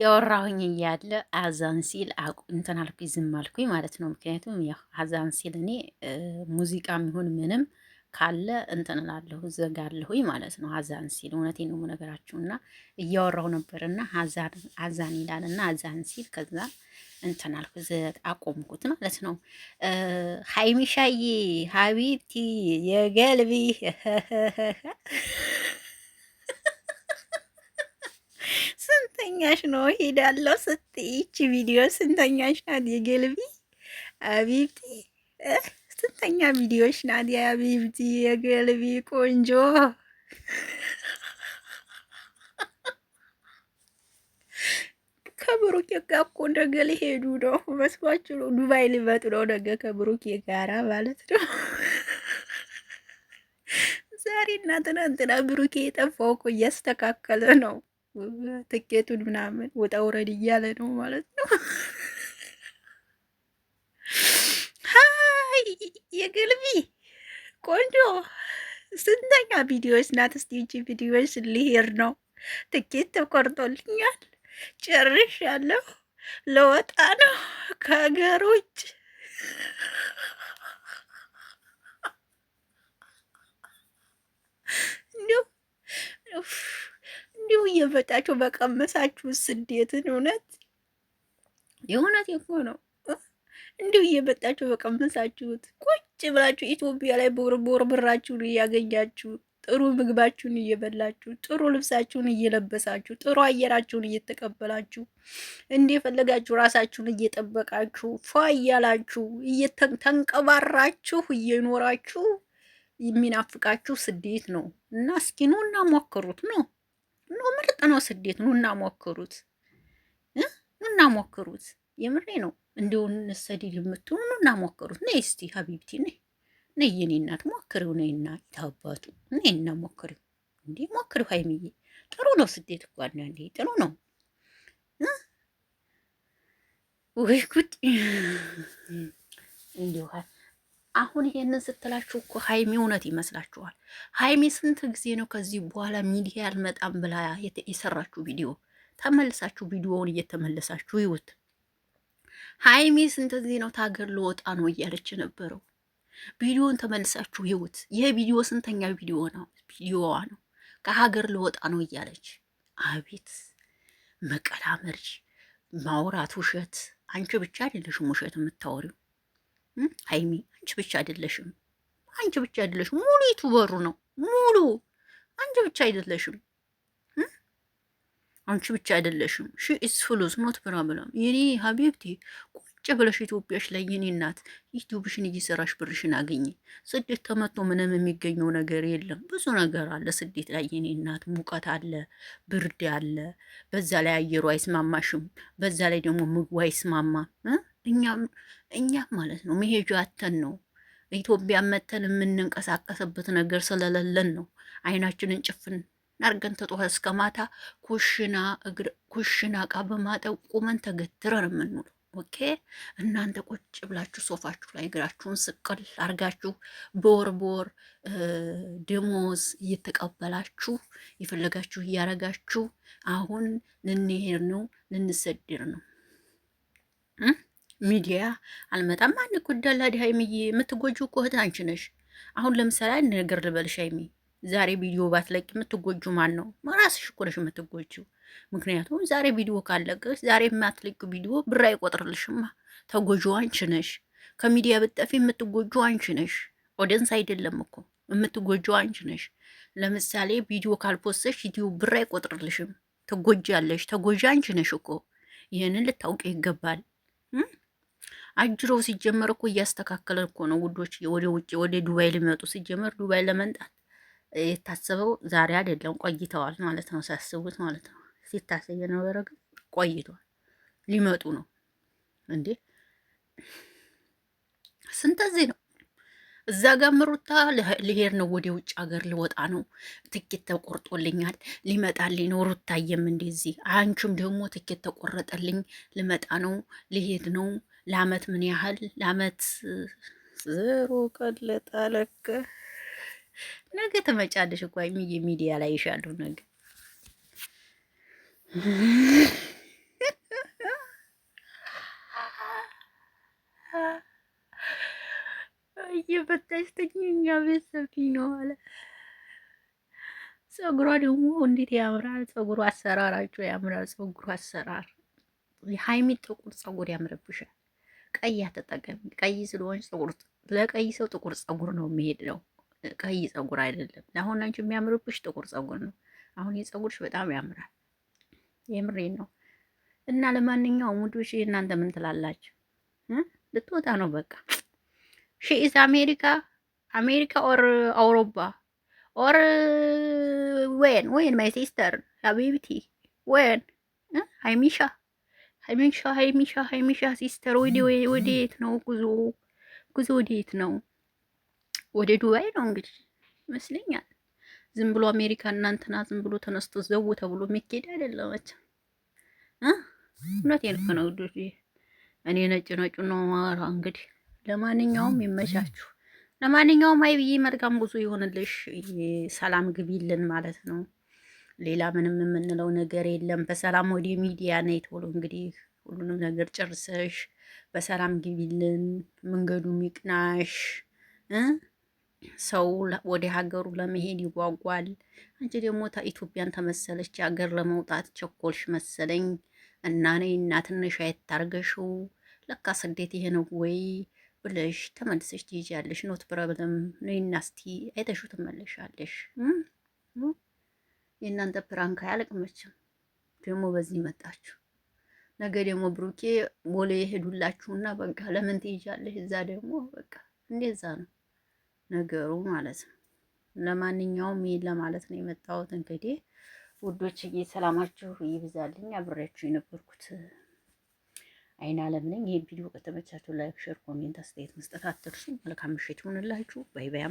ያወራሁኝ እያለ አዛን ሲል እንትን አልኩኝ፣ ዝም አልኩኝ ማለት ነው። ምክንያቱም ያው አዛን ሲል እኔ ሙዚቃም ይሁን ምንም ካለ እንትን እላለሁ ዘጋለሁኝ ማለት ነው። አዛን ሲል እውነቴን ነው የምነግራችሁ። እና እያወራሁ ነበር እና አዛን ይላል እና አዛን ሲል ከዛ እንትን አልኩ አቆምኩት ማለት ነው። ሀይሚሻዬ ሀቢብቲ የገልቢ ስንተኛሽ ነው ሄዳለሁ ስትይ ይቺ ቪዲዮ ስንተኛሽ ናት? የገልቢ አቢብቲ ስንተኛ ቪዲዮሽ ናት? የአቢብቲ የገልቢ ቆንጆ ከብሩኬ ጋር እኮ ነገ ሊሄዱ ነው መስሏችሁ ነው? ዱባይ ሊመጡ ነው ነገ ከብሩኬ ጋራ ማለት ነው። ዛሬ እና ትናንትና ብሩኬ የጠፋው እኮ እያስተካከለ ነው። ትኬቱን ምናምን ወጣ ውረድ እያለ ነው ማለት ነው። ሀይ የግልቢ ቆንጆ ስንተኛ ቪዲዮዎች ናት? እስቲ ይቺ ቪዲዮዎች ሊሄድ ነው። ትኬት ተቆርጦልኛል፣ ጨርሻለሁ፣ ለወጣ ነው ከሀገር ውጭ። እንዲሁ እየመጣችሁ በቀመሳችሁ ስደትን እውነት የእውነት እኮ ነው። እንዲሁ እየመጣችሁ በቀመሳችሁት ቁጭ ብላችሁ ኢትዮጵያ ላይ ቦርቦር ብራችሁን እያገኛችሁ ጥሩ ምግባችሁን እየበላችሁ ጥሩ ልብሳችሁን እየለበሳችሁ ጥሩ አየራችሁን እየተቀበላችሁ እንደፈለጋችሁ ራሳችሁን እየጠበቃችሁ ፏ እያላችሁ እየተንቀባራችሁ እየኖራችሁ የሚናፍቃችሁ ስደት ነው እና እስኪ ኑና ሞክሩት ነው ምርጥ ነው ስደት። ኑና ሞክሩት፣ ኑና ሞክሩት። የምሬ ነው። እንዲሁን ሰዲድ የምትሆኑ ኑና ሞክሩት። ነይ እስቲ ሀቢብቲ ነይ፣ ነይ የኔ እናት ሞክሪው። ነይና ይታባቱ ነይና ሞክሪው። እንዴ ሞክሪው ሀይሚዬ፣ ጥሩ ነው ስደት እኮ አንዳንዴ ጥሩ ነው። ወይ ጉድ! እንዲሁ አሁን ይሄንን ስትላችሁ እኮ ሀይሚ እውነት ይመስላችኋል? ሀይሚ ስንት ጊዜ ነው ከዚህ በኋላ ሚዲያ አልመጣም ብላ የሰራችሁ ቪዲዮ? ተመልሳችሁ ቪዲዮውን እየተመለሳችሁ ይውት። ሀይሚ ስንት ጊዜ ነው ታገር ልወጣ ነው እያለች የነበረው? ቪዲዮውን ተመልሳችሁ ይውት። ይሄ ቪዲዮ ስንተኛ ቪዲዮ ነው? ቪዲዮዋ ነው ከሀገር ልወጣ ነው እያለች። አቤት መቀላመርሽ፣ ማውራት ውሸት። አንቺ ብቻ አይደለሽም ውሸት የምታወሪው ሀይሚ፣ አንቺ ብቻ አይደለሽም። አንቺ ብቻ አይደለሽም። ሙሉ ዩቱበሩ ነው ሙሉ። አንቺ ብቻ አይደለሽም። አንቺ ብቻ አይደለሽም። ሺ ኢስ ፍሉስ ኖት ፕሮብለም። የኔ ሀቢብቲ ቁጭ ብለሽ ኢትዮጵያሽ ላይ የኔ እናት ዩቲዩብሽን እየሰራሽ ብርሽን አገኘ። ስደት ተመቶ ምንም የሚገኘው ነገር የለም። ብዙ ነገር አለ ስደት ላይ የኔ እናት። ሙቀት አለ፣ ብርድ አለ። በዛ ላይ አየሩ አይስማማሽም። በዛ ላይ ደግሞ ምግቡ አይስማማም። እኛም ማለት ነው መሄጃ አተን ነው ኢትዮጵያ መተን የምንንቀሳቀስበት ነገር ስለሌለን ነው አይናችንን ጭፍን አርገን ተጧት እስከ ማታ ኩሽና እቃ በማጠብ ቁመን ተገትረን የምንውለው። ኦኬ እናንተ ቁጭ ብላችሁ ሶፋችሁ ላይ እግራችሁን ስቅል አርጋችሁ በወር ደሞዝ እየተቀበላችሁ የፈለጋችሁ እያረጋችሁ አሁን ልንሄድ ነው ልንሰድር ነው። ሚዲያ አልመጣም። ማን ጉዳላ ሀይሚዬ፣ የምትጎጁ እኮ እህት አንቺ ነሽ። አሁን ለምሳሌ አንድ ነገር ልበልሽ ሀይሚ፣ ዛሬ ቪዲዮ ባትለቂ የምትጎጁ ማን ነው? ራስሽ እኮ ነሽ የምትጎጁ። ምክንያቱም ዛሬ ቪዲዮ ካለቀሽ ዛሬ የማትለቂ ቪዲዮ ብር አይቆጥርልሽማ። ተጎጁ አንቺ ነሽ። ከሚዲያ ብጠፊ የምትጎጁ አንቺ ነሽ። ኦዲየንስ አይደለም እኮ የምትጎጁ አንቺ ነሽ። ለምሳሌ ቪዲዮ ካልፖሰሽ ዩቲዩብ ብር አይቆጥርልሽም። ትጎጃለሽ። ተጎጂ አንቺ ነሽ እኮ። ይህንን ልታውቂ ይገባል። አጅሮ ሲጀመር እኮ እያስተካከለ እኮ ነው ውዶች። ወደ ውጭ ወደ ዱባይ ሊመጡ ሲጀመር ዱባይ ለመንጣት የታሰበው ዛሬ አይደለም፣ ቆይተዋል ማለት ነው። ሲያስቡት ማለት ነው። ሲታሰብ የነበረ ግን ቆይተዋል። ሊመጡ ነው እንዴ! ስንተዚህ ነው እዛ ጋር ምሩታ ልሄድ ነው ወደ ውጭ ሀገር ልወጣ ነው፣ ትኬት ተቆርጦልኛል ሊመጣልኝ ነው። ሩታየም እንደዚህ፣ አንቺም ደግሞ ትኬት ተቆረጠልኝ ልመጣ ነው ልሄድ ነው። ለአመት ምን ያህል ለአመት ዜሮ ቀለጣ ለከ ነገ ትመጫለሽ እኮ ሚዲያ ላይ ይሻለሁ ነገ በታስተኝ እኛ ቤት ሰፊ ነው አለ። ፀጉሯ ደግሞ እንዴት ያምራል! ፀጉሩ አሰራራቸው ያምራል። ፀጉሩ አሰራር የሀይሚ ጥቁር ፀጉር ያምርብሻል። ቀይ አትጠቀሚ። ቀይ ስለሆንሽ ፀጉር ለቀይ ሰው ጥቁር ፀጉር ነው የሚሄድ ነው፣ ቀይ ፀጉር አይደለም። ለአሁን አንቺ የሚያምርብሽ ጥቁር ፀጉር ነው። አሁን የፀጉርሽ በጣም ያምራል። የምሬን ነው። እና ለማንኛውም ውዶች እናንተ ምን ትላላችሁ? ልትወጣ ነው በቃ። ሺኢዝ አሜሪካ አሜሪካ ኦር አውሮፓ ኦር ወይን ማይ ሲስተር ሀቢብቲ ወይን ሀይሚሻ ሀይሚሻ ሲስተር ወዴት ነው ጉዞ? ጉዞ ወዴት ነው? ወደ ዱባይ ነው እንግዲህ ይመስለኛል። ዝም ብሎ አሜሪካ እናንተና ዝም ብሎ ተነስቶ ዘው ተብሎ የሚኬድ አይደለም መቼም። እውነቴን እኮ ነው ውዶች። እኔ ነጭ ነው ማራ። እንግዲህ ለማንኛውም ይመቻችሁ። ለማንኛውም አይ ብዬ መልካም ጉዞ ይሆንልሽ፣ ሰላም ግቢልን ማለት ነው። ሌላ ምንም የምንለው ነገር የለም። በሰላም ወደ ሚዲያ ነይ ቶሎ። እንግዲህ ሁሉንም ነገር ጨርሰሽ በሰላም ግቢልን፣ መንገዱ ሚቅናሽ። ሰው ወደ ሀገሩ ለመሄድ ይጓጓል። አንቺ ደግሞ ኢትዮጵያን ተመሰለች ሀገር ለመውጣት ቸኮልሽ መሰለኝ እና ነይ እና ትንሽ አይታርገሽው ለካ ስደት ይሄ ነው ወይ ብለሽ ተመልሰሽ ትይዣለሽ። ኖት ፕሮብለም ነይና እስቲ አይተሽው ትመለሻለሽ። የእናንተ ፕራንክ አያልቅመችም። ደግሞ በዚህ መጣችሁ። ነገ ደግሞ ብሩኬ ቦሌ የሄዱላችሁና በቃ ለምን ትይዣለሽ? እዛ ደግሞ በቃ እንደዛ ነው ነገሩ ማለት ነው። ለማንኛውም ይሄን ለማለት ነው የመጣሁት። እንግዲህ ውዶችዬ ሰላማችሁ ይብዛልኝ። አብሬያችሁ የነበርኩት አይን አለም ነኝ። ይሄ ቪዲዮ ከተመቻችሁ ላይክ፣ ሼር፣ ኮሜንት አስተያየት መስጠት አትርሱ። መልካም ምሽት ይሁንላችሁ። ባይ ባይ።